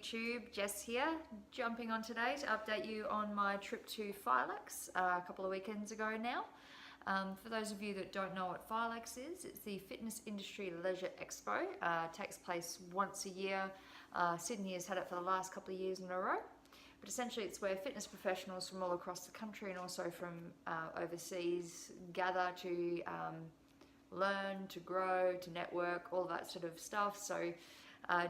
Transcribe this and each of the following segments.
YouTube, Jess here, jumping on today to update you on my trip to Filex a couple of weekends ago now. For those of you that don't know what Filex is, it's the Fitness Industry Leisure Expo. It takes place once a year. Sydney has had it for the last couple of years in a row. But essentially it's where fitness professionals from all across the country and also from overseas gather to learn, to grow, to network, all that sort of stuff. So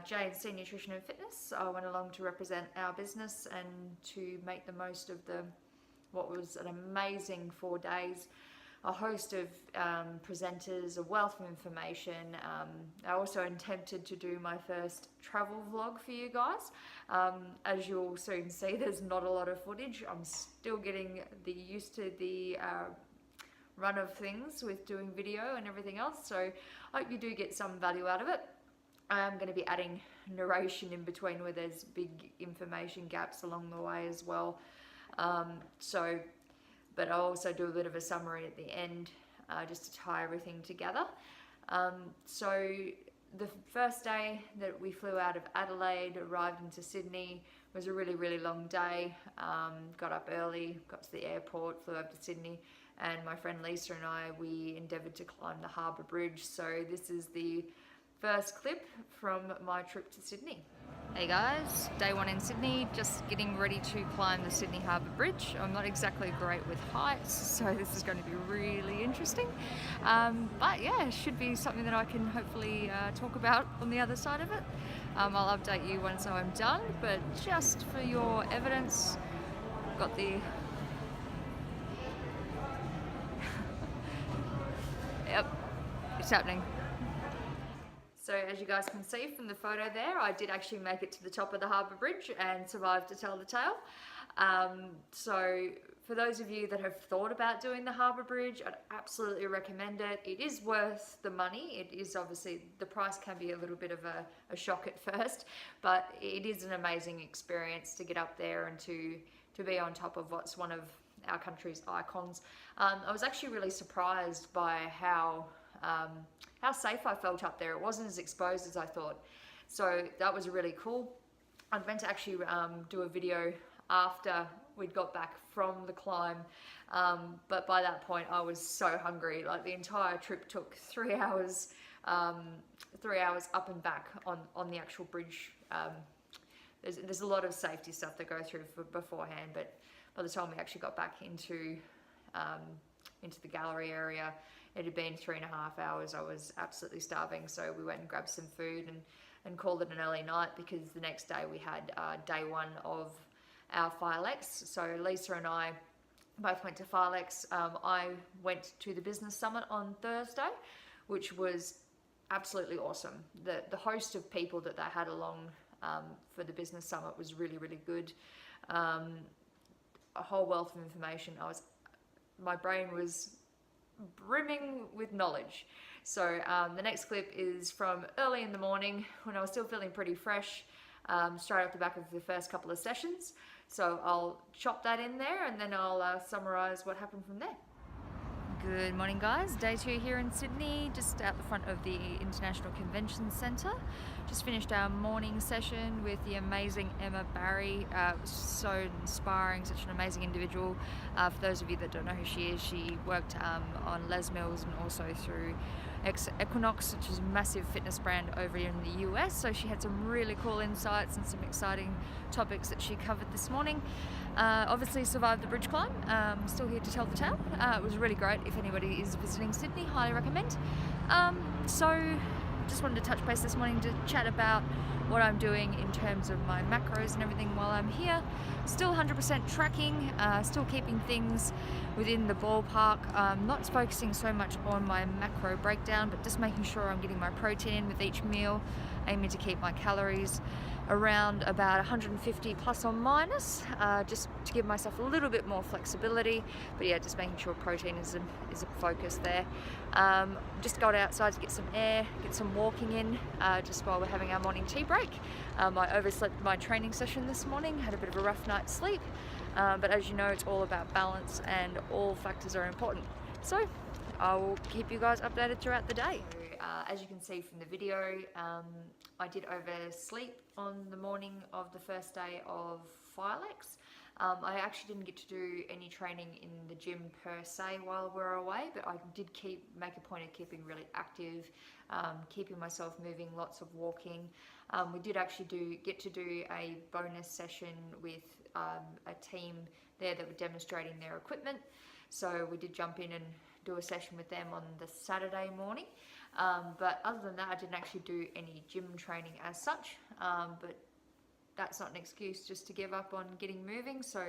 Jane's Nutrition and Fitness, I went along to represent our business and to make the most of what was an amazing 4 days. A host of presenters, a wealth of information. I also attempted to do my first travel vlog for you guys. As you'll soon see, there's not a lot of footage. I'm still getting used to the run of things with doing video and everything else, so I hope you do get some value out of it. I'm going to be adding narration in between where there's big information gaps along the way as well. But I'll also do a bit of a summary at the end just to tie everything together. So the first day that we flew out of Adelaide, arrived into Sydney, was a really, really long day. Got up early, got to the airport, flew up to Sydney, and my friend Lisa and I, we endeavoured to climb the Harbour Bridge. So this is the first clip from my trip to Sydney. Hey guys, day one in Sydney, just getting ready to climb the Sydney Harbour Bridge. I'm not exactly great with heights, so this is going to be really interesting. But yeah, it should be something that I can hopefully talk about on the other side of it. I'll update you once I'm done, but just for your evidence, got the... Yep, it's happening. So as you guys can see from the photo there, I did actually make it to the top of the Harbour Bridge and survived to tell the tale. So for those of you that have thought about doing the Harbour Bridge, I'd absolutely recommend it. It is worth the money. It is obviously, the price can be a little bit of a shock at first, but it is an amazing experience to get up there and to be on top of what's one of our country's icons. I was actually really surprised by how safe I felt up there. It wasn't as exposed as I thought. So that was really cool. I meant to actually do a video after we'd got back from the climb, but by that point I was so hungry. Like, the entire trip took 3 hours, 3 hours up and back on the actual bridge. There's a lot of safety stuff to go through beforehand, but by the time we actually got back into the gallery area, it had been 3.5 hours. I was absolutely starving, so we went and grabbed some food and called it an early night, because the next day we had day one of our Filex. So Lisa and I both went to Filex. I went to the business summit on Thursday, which was absolutely awesome. The host of people that they had along for the business summit was really, really good. A whole wealth of information. My brain was brimming with knowledge. So the next clip is from early in the morning when I was still feeling pretty fresh, straight off the back of the first couple of sessions. So I'll chop that in there and then I'll summarize what happened from there. Good morning guys, day 2 here in Sydney, just out the front of the International Convention Centre. Just finished our morning session with the amazing Emma Barry. It was so inspiring, such an amazing individual. For those of you that don't know who she is, she worked on Les Mills and also through Equinox, which is a massive fitness brand over in the US. So she had some really cool insights and some exciting topics that she covered this morning. Obviously survived the bridge climb. Still here to tell the tale. It was really great. If anybody is visiting Sydney, highly recommend. So just wanted to touch base this morning to chat about what I'm doing in terms of my macros and everything while I'm here. Still 100% tracking, still keeping things within the ballpark. Not focusing so much on my macro breakdown, but just making sure I'm getting my protein in with each meal, aiming to keep my calories around about 150 plus or minus, just to give myself a little bit more flexibility. But yeah, just making sure protein is a focus there. Just got outside to get some air, get some walking in, just while we're having our morning tea break. I overslept my training session this morning, had a bit of a rough night's sleep, but as you know, it's all about balance and all factors are important. So I will keep you guys updated throughout the day. As you can see from the video, I did oversleep on the morning of the first day of Filex. I actually didn't get to do any training in the gym per se while we were away, but I did make a point of keeping really active, keeping myself moving, lots of walking. We did actually get to do a bonus session with a team there that were demonstrating their equipment. So we did jump in and do a session with them on the Saturday morning. But other than that, I didn't actually do any gym training as such. But that's not an excuse just to give up on getting moving. So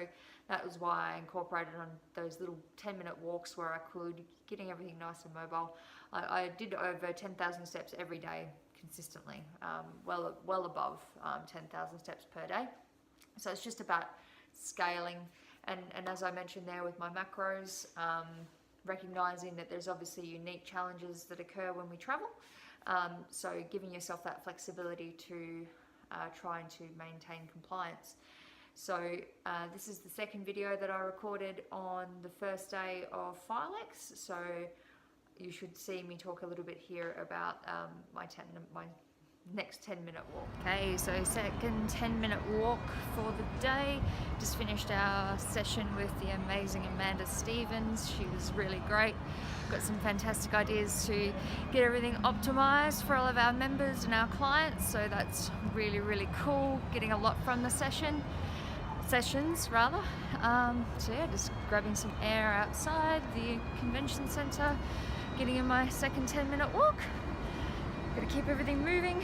that was why I incorporated on those little 10-minute walks where I could, getting everything nice and mobile. I did over 10,000 steps every day consistently, well above 10,000 steps per day. So it's just about scaling. And as I mentioned there with my macros, recognizing that there's obviously unique challenges that occur when we travel. So giving yourself that flexibility to trying to maintain compliance. So this is the second video that I recorded on the first day of Filex. So you should see me talk a little bit here about my next 10-minute walk. Okay, so second 10-minute walk for the day. Just finished our session with the amazing Amanda Stevens. She was really great. Got some fantastic ideas to get everything optimized for all of our members and our clients. So that's really, really cool. Getting a lot from the sessions rather. So yeah, just grabbing some air outside the convention center, getting in my second 10-minute walk. Got to keep everything moving.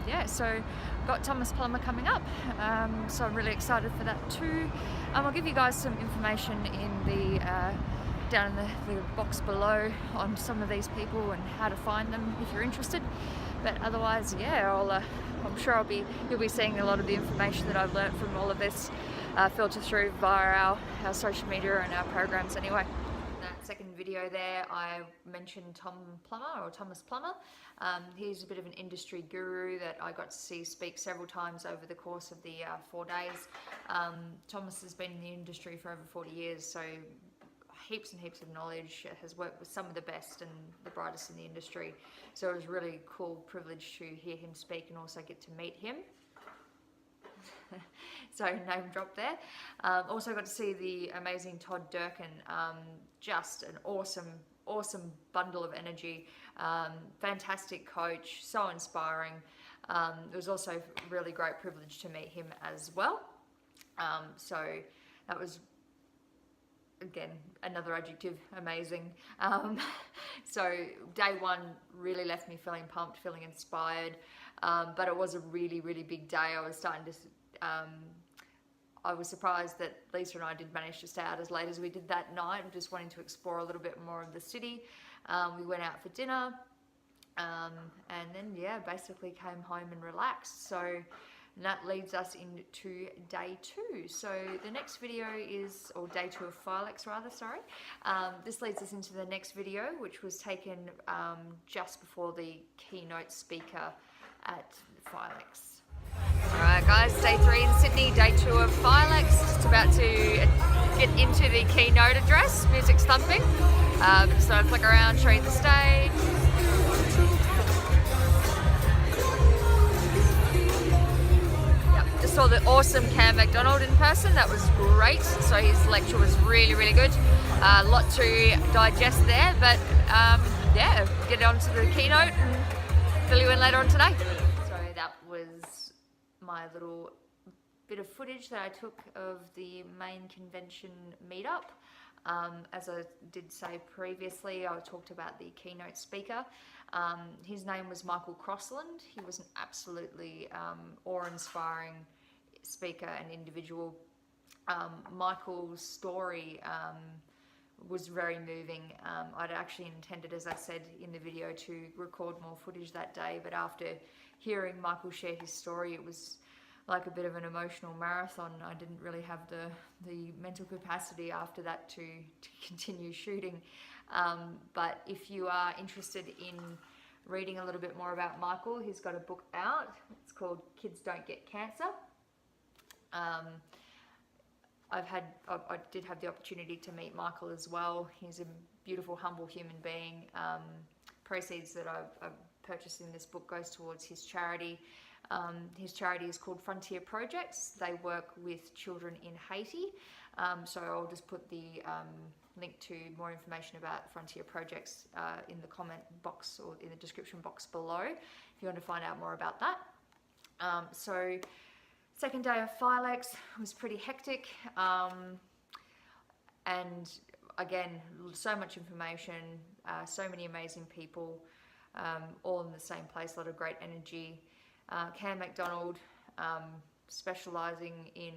Yeah, so got Thomas Plummer coming up, so I'm really excited for that too. I'll give you guys some information in the down in the box below on some of these people and how to find them if you're interested. But otherwise, yeah, I'm sure you'll be seeing a lot of the information that I've learnt from all of this filter through via our social media and our programs anyway. That second video there, I mentioned Thomas Plummer. He's a bit of an industry guru that I got to see speak several times over the course of the 4 days. Thomas has been in the industry for over 40 years, so heaps and heaps of knowledge, has worked with some of the best and the brightest in the industry. So it was really cool privilege to hear him speak and also get to meet him. So name drop there. Also got to see the amazing Todd Durkin, just an awesome bundle of energy, fantastic coach, so inspiring. It was also a really great privilege to meet him as well. So that was, again, another adjective, amazing. So day one really left me feeling pumped, feeling inspired, but it was a really, really big day. I was starting to I was surprised that Lisa and I did manage to stay out as late as we did that night, just wanting to explore a little bit more of the city. We went out for dinner, and then yeah, basically came home and relaxed. So that leads us into day two. So the next video is, or day two of Filex rather, sorry. This leads us into the next video, which was taken just before the keynote speaker at Filex. Alright guys, day 3 in Sydney, day 2 of Filex. Just about to get into the keynote address, music's thumping. Just thought I'd flick around, show you the stage. Yep, just saw the awesome Cam McDonald in person, that was great. So his lecture was really, really good. A lot to digest there, but yeah, get on to the keynote and fill you in later on today. So that was my little bit of footage that I took of the main convention meetup. As I did say previously, I talked about the keynote speaker. His name was Michael Crossland. He was an absolutely awe-inspiring speaker and individual. Michael's story was very moving. I'd actually intended, as I said in the video, to record more footage that day, but after hearing Michael share his story, it was like a bit of an emotional marathon. I didn't really have the mental capacity after that to continue shooting. But if you are interested in reading a little bit more about Michael, he's got a book out. It's called Kids Don't Get Cancer. I did have the opportunity to meet Michael as well. He's a beautiful, humble human being. Proceeds that I've purchased in this book goes towards his charity. His charity is called Frontier Projects. They work with children in Haiti. So I'll just put the link to more information about Frontier Projects in the comment box or in the description box below if you want to find out more about that. So second day of Filex was pretty hectic, and again, so much information, so many amazing people, all in the same place, a lot of great energy. Cam McDonald, specializing in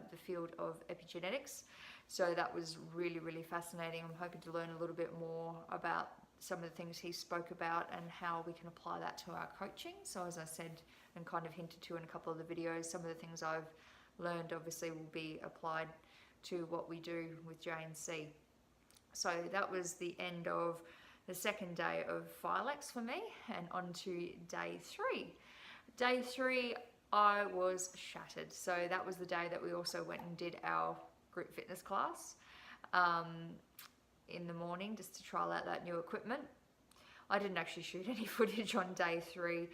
the field of epigenetics. So that was really, really fascinating. I'm hoping to learn a little bit more about some of the things he spoke about and how we can apply that to our coaching. So as I said and kind of hinted to in a couple of the videos, some of the things I've learned obviously will be applied to what we do with J&C. So that was the end of the second day of Filex for me, and on to day 3. Day 3, I was shattered. So that was the day that we also went and did our group fitness class in the morning, just to trial out that new equipment. I didn't actually shoot any footage on day 3.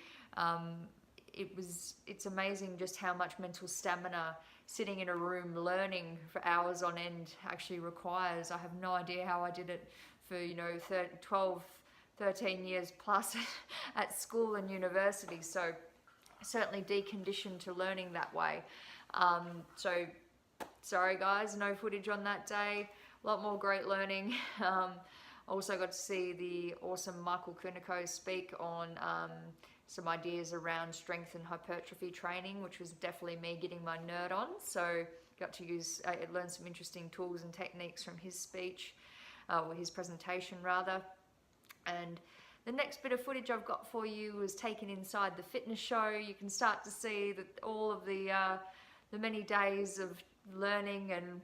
It's amazing just how much mental stamina sitting in a room learning for hours on end actually requires. I have no idea how I did it for 12, 13 years plus at school and university. So certainly deconditioned to learning that way. So sorry guys, no footage on that day. A lot more great learning. Also got to see the awesome Michael Cunico speak on some ideas around strength and hypertrophy training, which was definitely me getting my nerd on. So got to learn some interesting tools and techniques from his speech, or his presentation rather. And the next bit of footage I've got for you was taken inside the fitness show. You can start to see that all of the many days of learning and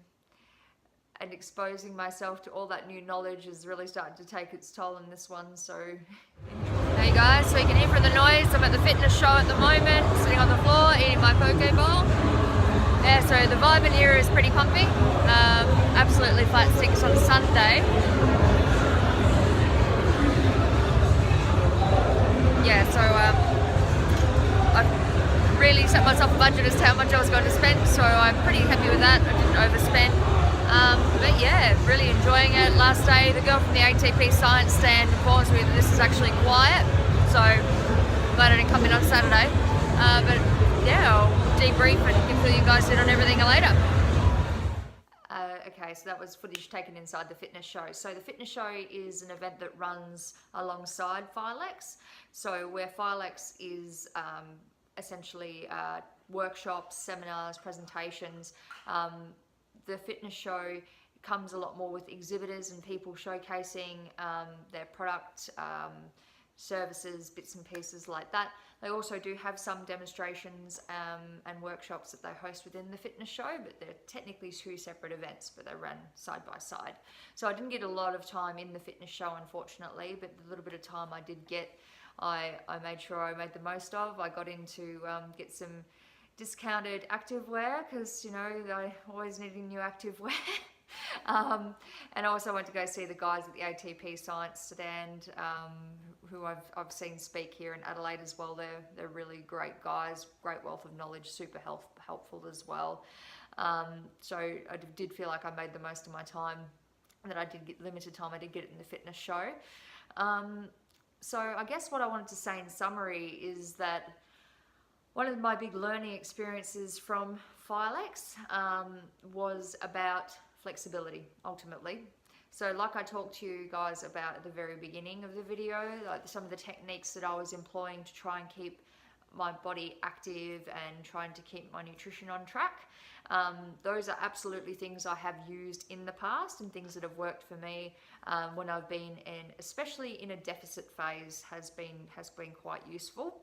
exposing myself to all that new knowledge is really starting to take its toll in this one. So hey guys, so you can hear from the noise, I'm at the fitness show at the moment, sitting on the floor eating my poke bowl. Yeah, so the vibe in here is pretty pumping. Absolutely flat sticks on Sunday. Yeah, so I've really set myself a budget as to how much I was going to spend, so I'm pretty happy with that. I didn't overspend. But yeah, really enjoying it. Last day, the girl from the ATP science stand informs me that this is actually quiet, so glad I didn't come in on Saturday. But yeah, I'll debrief and fill you guys in on everything later. Okay, so that was footage taken inside the fitness show. So the fitness show is an event that runs alongside Filex. So where Filex is essentially workshops, seminars, presentations, the fitness show comes a lot more with exhibitors and people showcasing their product, services, bits and pieces like that. They also do have some demonstrations and workshops that they host within the fitness show, but they're technically 2 separate events, but they run side by side. So I didn't get a lot of time in the fitness show, unfortunately, but the little bit of time I did get, I made sure I made the most of. I got in to get some discounted activewear because, I always needing new activewear. And I also went to go see the guys at the ATP science stand, who I've seen speak here in Adelaide as well. They're really great guys, great wealth of knowledge, super helpful as well. So I did feel like I made the most of my time, and that I did get limited time. I did get it in the fitness show. So I guess what I wanted to say in summary is that one of my big learning experiences from Filex was about flexibility, ultimately. So like I talked to you guys about at the very beginning of the video, like some of the techniques that I was employing to try and keep my body active and trying to keep my nutrition on track. Those are absolutely things I have used in the past and things that have worked for me when I've been in, especially in a deficit phase, has been quite useful.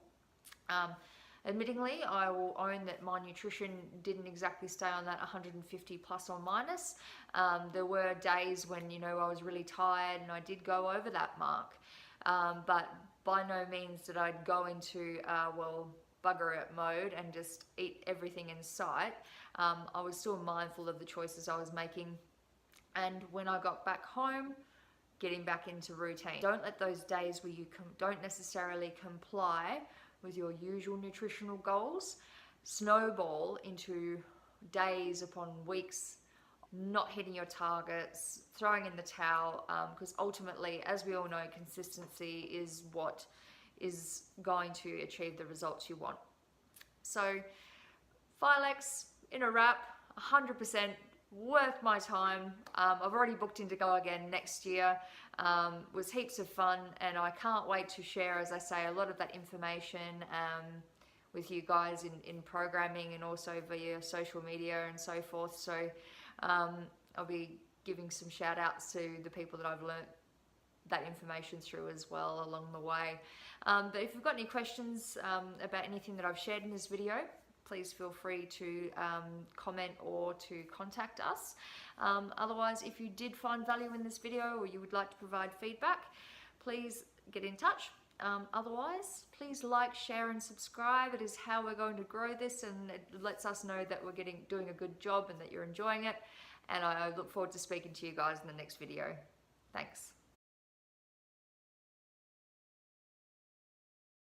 Admittingly, I will own that my nutrition didn't exactly stay on that 150 plus or minus. There were days when, I was really tired and I did go over that mark. But by no means did I go into, bugger it mode and just eat everything in sight. I was still mindful of the choices I was making. And when I got back home, getting back into routine. Don't let those days where you don't necessarily comply with your usual nutritional goals snowball into days upon weeks not hitting your targets, throwing in the towel, because ultimately, as we all know, consistency is what is going to achieve the results you want. So Filex, in a wrap, 100% worth my time. I've already booked in to go again next year. Was heaps of fun, and I can't wait to share, as I say, a lot of that information with you guys in programming and also via social media and so forth. So I'll be giving some shout outs to the people that I've learnt that information through as well along the way. But if you've got any questions about anything that I've shared in this video, please feel free to comment or to contact us. Otherwise, if you did find value in this video or you would like to provide feedback, please get in touch. Otherwise, please like, share and subscribe. It is how we're going to grow this, and it lets us know that we're doing a good job and that you're enjoying it. And I look forward to speaking to you guys in the next video. Thanks.